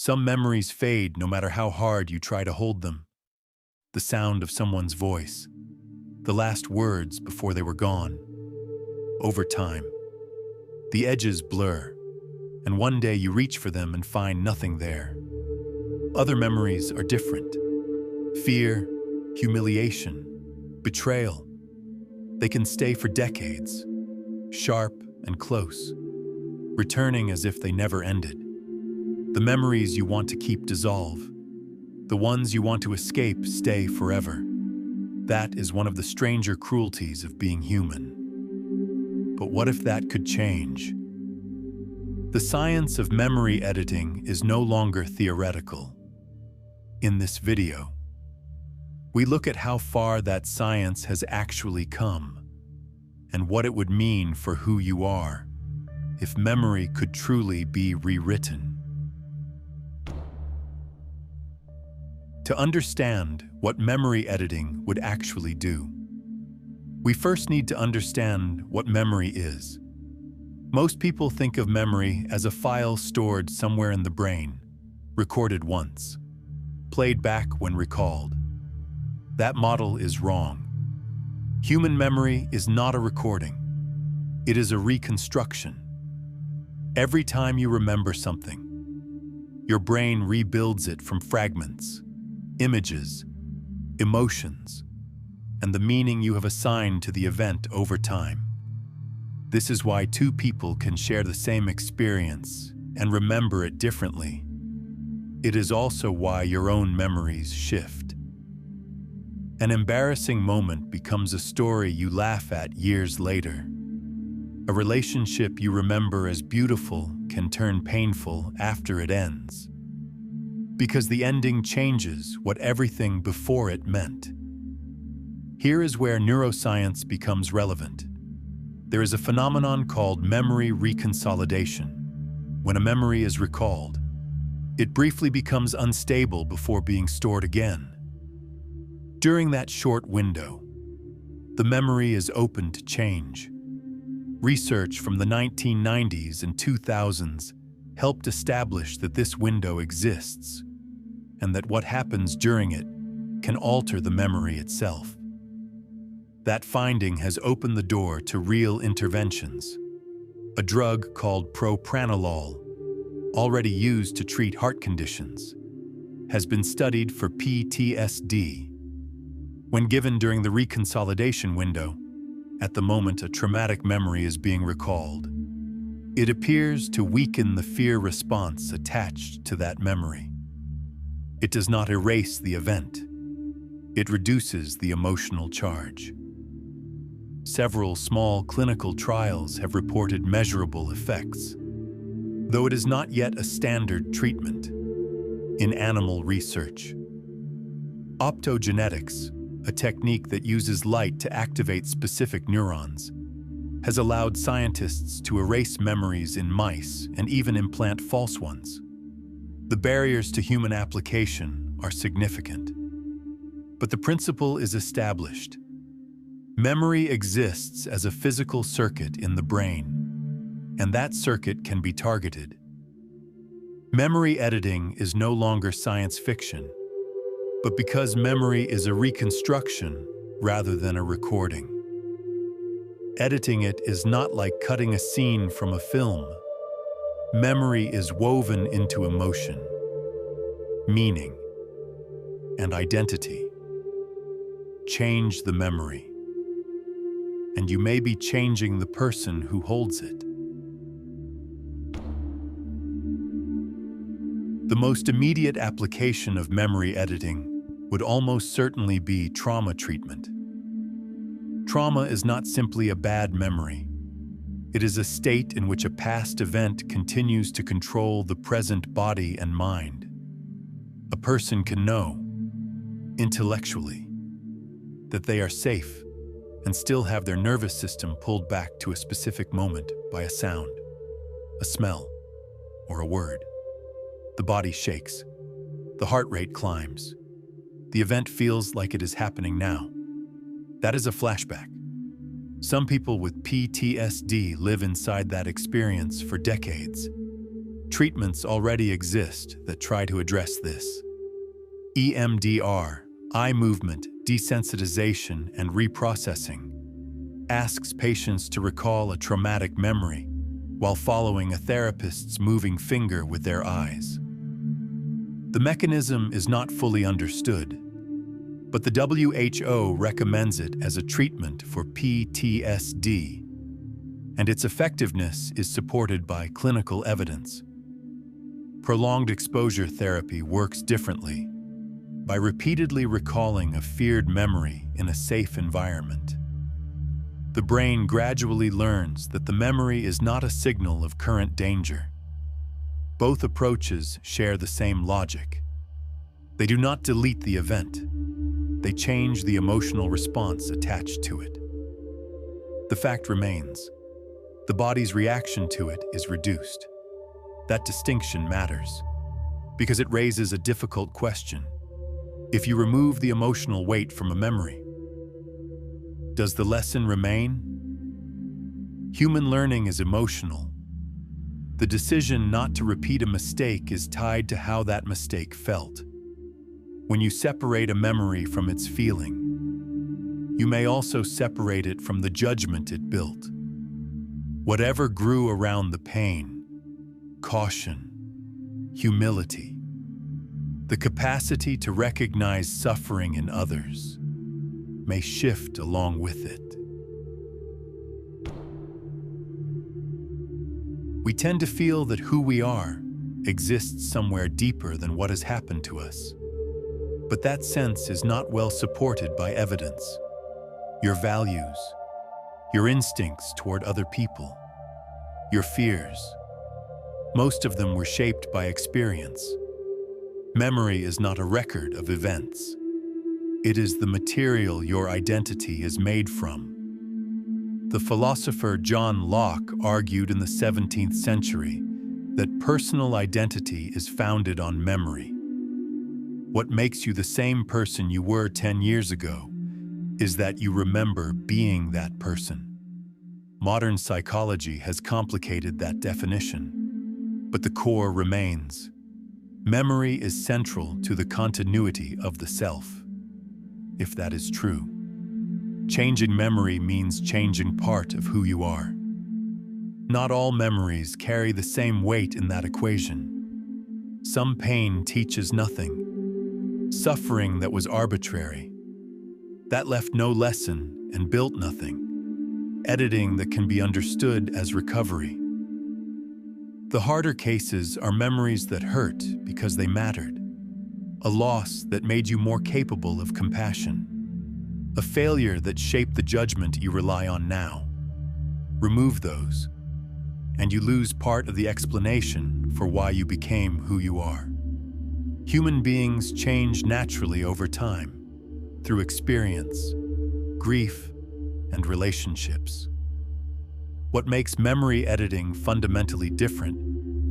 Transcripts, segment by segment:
Some memories fade no matter how hard you try to hold them. The sound of someone's voice, the last words before they were gone. Over time, the edges blur, and one day you reach for them and find nothing there. Other memories are different. Fear, humiliation, betrayal. They can stay for decades, sharp and close, returning as if they never ended. The memories you want to keep dissolve. The ones you want to escape stay forever. That is one of the stranger cruelties of being human. But what if that could change? The science of memory editing is no longer theoretical. In this video, we look at how far that science has actually come and what it would mean for who you are if memory could truly be rewritten. To understand what memory editing would actually do, we first need to understand what memory is. Most people think of memory as a file stored somewhere in the brain, recorded once, played back when recalled. That model is wrong. Human memory is not a recording. It is a reconstruction. Every time you remember something, your brain rebuilds it from fragments, images, emotions, and the meaning you have assigned to the event over time. This is why two people can share the same experience and remember it differently. It is also why your own memories shift. An embarrassing moment becomes a story you laugh at years later. A relationship you remember as beautiful can turn painful after it ends, because the ending changes what everything before it meant. Here is where neuroscience becomes relevant. There is a phenomenon called memory reconsolidation. When a memory is recalled, it briefly becomes unstable before being stored again. During that short window, the memory is open to change. Research from the 1990s and 2000s helped establish that this window exists, and that what happens during it can alter the memory itself. That finding has opened the door to real interventions. A drug called propranolol, already used to treat heart conditions, has been studied for PTSD. When given during the reconsolidation window, at the moment a traumatic memory is being recalled, it appears to weaken the fear response attached to that memory. It does not erase the event. It reduces the emotional charge. Several small clinical trials have reported measurable effects, though it is not yet a standard treatment. In animal research, optogenetics, a technique that uses light to activate specific neurons, has allowed scientists to erase memories in mice and even implant false ones. The barriers to human application are significant, but the principle is established. Memory exists as a physical circuit in the brain, and that circuit can be targeted. Memory editing is no longer science fiction, but because memory is a reconstruction rather than a recording. Editing it is not like cutting a scene from a film. Memory is woven into emotion, meaning, and identity. Change the memory, and you may be changing the person who holds it. The most immediate application of memory editing would almost certainly be trauma treatment. Trauma is not simply a bad memory. It is a state in which a past event continues to control the present body and mind. A person can know, intellectually, that they are safe and still have their nervous system pulled back to a specific moment by a sound, a smell, or a word. The body shakes. The heart rate climbs. The event feels like it is happening now. That is a flashback. Some people with PTSD live inside that experience for decades. Treatments already exist that try to address this. EMDR, eye movement desensitization and reprocessing, asks patients to recall a traumatic memory while following a therapist's moving finger with their eyes. The mechanism is not fully understood, but the WHO recommends it as a treatment for PTSD, and its effectiveness is supported by clinical evidence. Prolonged exposure therapy works differently, by repeatedly recalling a feared memory in a safe environment. The brain gradually learns that the memory is not a signal of current danger. Both approaches share the same logic. They do not delete the event. They change the emotional response attached to it. The fact remains. The body's reaction to it is reduced. That distinction matters because it raises a difficult question. If you remove the emotional weight from a memory, does the lesson remain? Human learning is emotional. The decision not to repeat a mistake is tied to how that mistake felt. When you separate a memory from its feeling, you may also separate it from the judgment it built. Whatever grew around the pain, caution, humility, the capacity to recognize suffering in others may shift along with it. We tend to feel that who we are exists somewhere deeper than what has happened to us. But that sense is not well supported by evidence. Your values, your instincts toward other people, your fears, most of them were shaped by experience. Memory is not a record of events. It is the material your identity is made from. The philosopher John Locke argued in the 17th century that personal identity is founded on memory. What makes you the same person you were 10 years ago is that you remember being that person. Modern psychology has complicated that definition, but the core remains. Memory is central to the continuity of the self. If that is true, changing memory means changing part of who you are. Not all memories carry the same weight in that equation. Some pain teaches nothing. Suffering that was arbitrary. That left no lesson and built nothing. Editing that can be understood as recovery. The harder cases are memories that hurt because they mattered. A loss that made you more capable of compassion. A failure that shaped the judgment you rely on now. Remove those, and you lose part of the explanation for why you became who you are. Human beings change naturally over time, through experience, grief, and relationships. What makes memory editing fundamentally different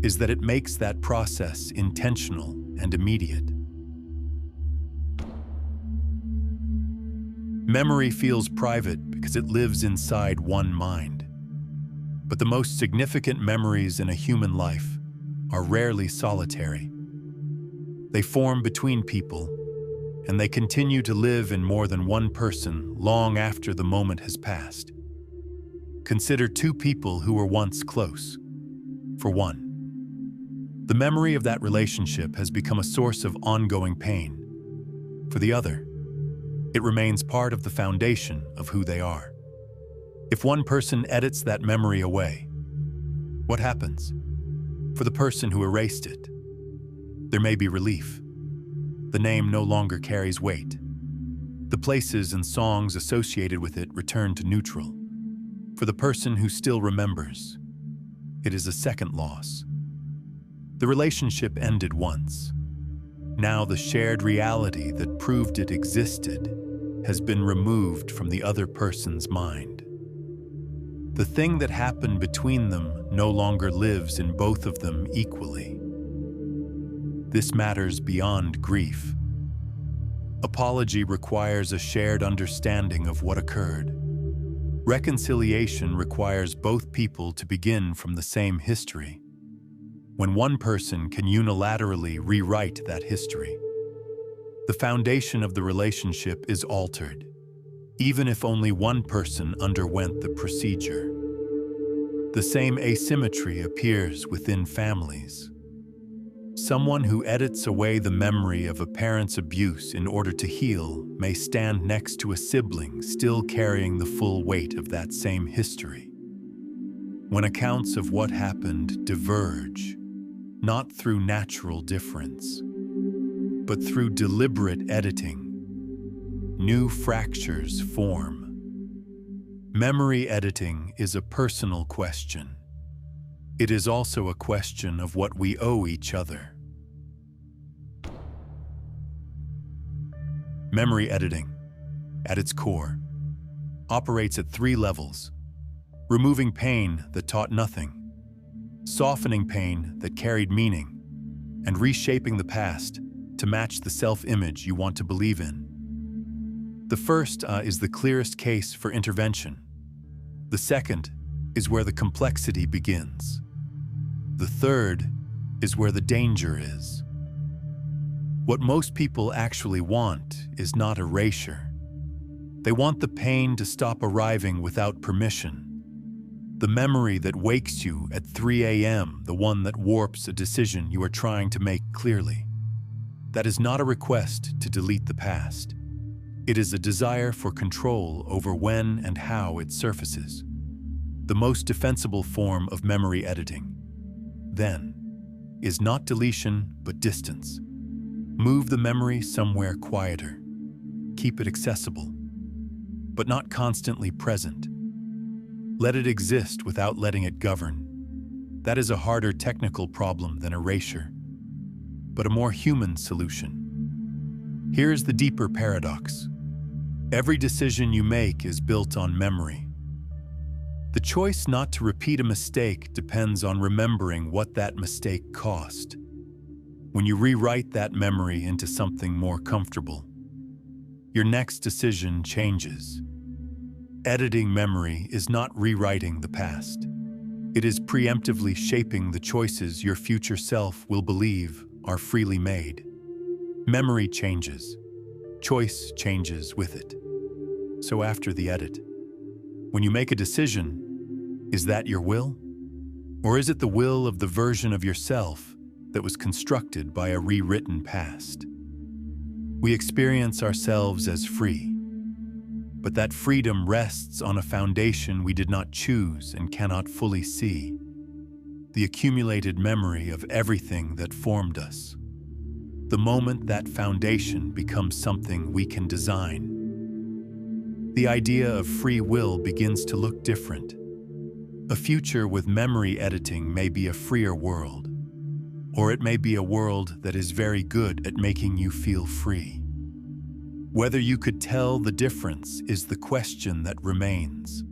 is that it makes that process intentional and immediate. Memory feels private because it lives inside one mind. But the most significant memories in a human life are rarely solitary. They form between people, and they continue to live in more than one person long after the moment has passed. Consider two people who were once close. For one, the memory of that relationship has become a source of ongoing pain. For the other, it remains part of the foundation of who they are. If one person edits that memory away, what happens? For the person who erased it, there may be relief. The name no longer carries weight. The places and songs associated with it return to neutral. For the person who still remembers, it is a second loss. The relationship ended once. Now the shared reality that proved it existed has been removed from the other person's mind. The thing that happened between them no longer lives in both of them equally. This matters beyond grief. Apology requires a shared understanding of what occurred. Reconciliation requires both people to begin from the same history. when one person can unilaterally rewrite that history. The foundation of the relationship is altered, even if only one person underwent the procedure. The same asymmetry appears within families. Someone who edits away the memory of a parent's abuse in order to heal may stand next to a sibling still carrying the full weight of that same history. When accounts of what happened diverge, not through natural difference, but through deliberate editing, new fractures form. Memory editing is a personal question. It is also a question of what we owe each other. Memory editing, at its core, operates at 3 levels: removing pain that taught nothing, softening pain that carried meaning, and reshaping the past to match the self-image you want to believe in. The first is the clearest case for intervention. The second is where the complexity begins. The third is where the danger is. What most people actually want is not erasure. They want the pain to stop arriving without permission. The memory that wakes you at 3 a.m., the one that warps a decision you are trying to make clearly. That is not a request to delete the past. It is a desire for control over when and how it surfaces. The most defensible form of memory editing, then, is not deletion but distance. Move the memory somewhere quieter. Keep it accessible, but not constantly present. Let it exist without letting it govern. That is a harder technical problem than erasure, but a more human solution. Here is the deeper paradox. Every decision you make is built on memory. The choice not to repeat a mistake depends on remembering what that mistake cost. When you rewrite that memory into something more comfortable, your next decision changes. Editing memory is not rewriting the past. It is preemptively shaping the choices your future self will believe are freely made. Memory changes. Choice changes with it. So after the edit, when you make a decision, is that your will? Or is it the will of the version of yourself that was constructed by a rewritten past? We experience ourselves as free, but that freedom rests on a foundation we did not choose and cannot fully see: the accumulated memory of everything that formed us. The moment that foundation becomes something we can design, the idea of free will begins to look different. A future with memory editing may be a freer world, or it may be a world that is very good at making you feel free. Whether you could tell the difference is the question that remains.